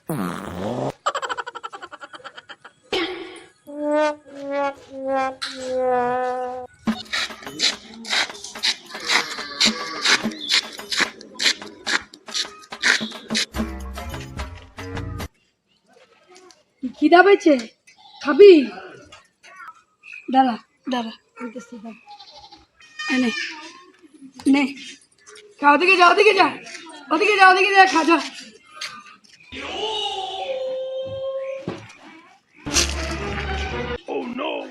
খিদা পেয়েছে, খাবি? দাঁড়া দাঁড়া, এনে নে, ওদিকে যা, ওদিকে যা, ওদিকে যা, ওদিকে যা, খা যা। Oh no!